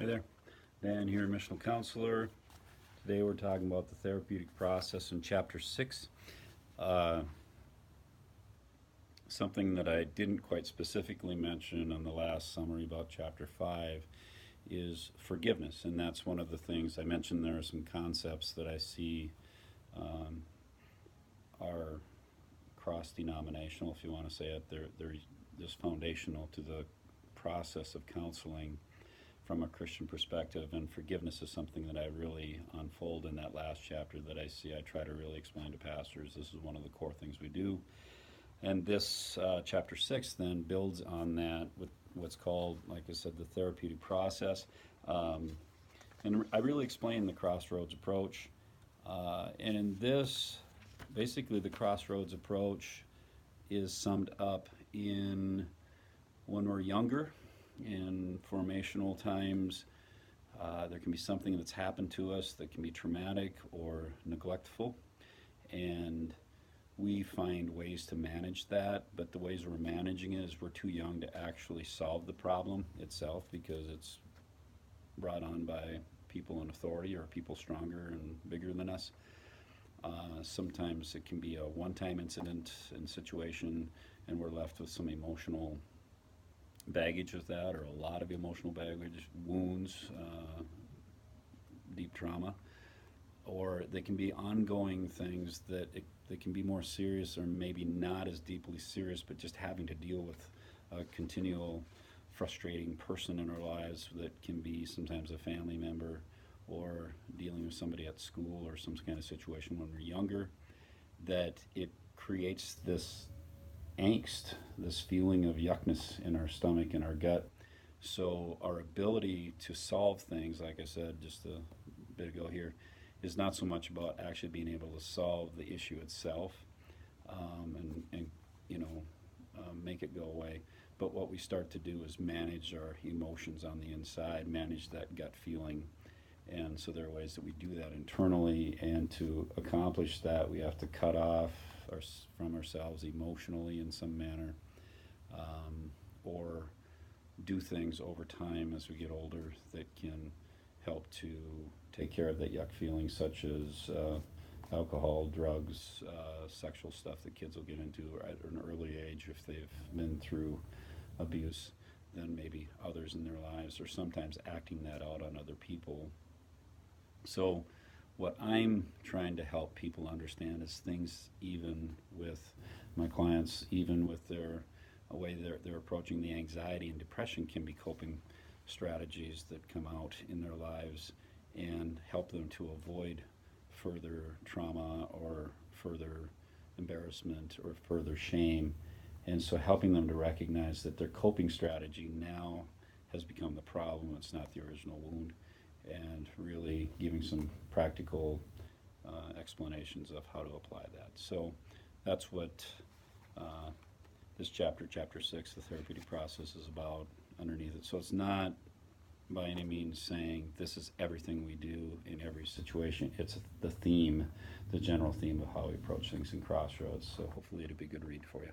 Hey there, Dan here, Missional Counselor. Today we're talking about the therapeutic process in Chapter 6. Uh, Something that I didn't quite specifically mention on the last summary about Chapter 5 is forgiveness, and that's one of the things I mentioned. There are some concepts that I see um, are cross-denominational, if you want to say it. They're just foundational to the process of counseling from a Christian perspective, and forgiveness is something that I really unfold in that last chapter that I see. I try to really explain to pastors this is one of the core things we do. And this chapter 6 then builds on that with what's called, like I said, the therapeutic process. And I really explain the crossroads approach. And in this, basically, the crossroads approach is summed up in when we're younger, in formational times, there can be something that's happened to us that can be traumatic or neglectful, and we find ways to manage that, but the ways we're managing it is we're too young to actually solve the problem itself because it's brought on by people in authority or people stronger and bigger than us. Sometimes it can be a one-time incident and situation, and we're left with some emotional baggage with that, or a lot of emotional baggage, wounds, deep trauma, or they can be ongoing things that can be more serious or maybe not as deeply serious, but just having to deal with a continual frustrating person in our lives that can be sometimes a family member or dealing with somebody at school or some kind of situation when we're younger, that it creates this angst, this feeling of yuckness in our stomach and our gut. So our ability to solve things, like I said just a bit ago here, is not so much about actually being able to solve the issue itself, and make it go away. But what we start to do is manage our emotions on the inside, manage that gut feeling. And so there are ways that we do that internally, and to accomplish that, we have to cut off from ourselves emotionally in some manner, or do things over time as we get older that can help to take care of that yuck feeling, such as alcohol, drugs, sexual stuff that kids will get into at an early age if they've been through abuse than maybe others in their lives, or sometimes acting that out on other people. So what I'm trying to help people understand is things, even with my clients, even with their way they're approaching the anxiety and depression, can be coping strategies that come out in their lives and help them to avoid further trauma or further embarrassment or further shame. And so helping them to recognize that their coping strategy now has become the problem, it's not the original wound, and really giving some practical explanations of how to apply that. So that's what this chapter 6, the therapeutic process, is about underneath it. So it's not by any means saying this is everything we do in every situation. It's the theme, the general theme of how we approach things in Crossroads. So hopefully it'll be a good read for you.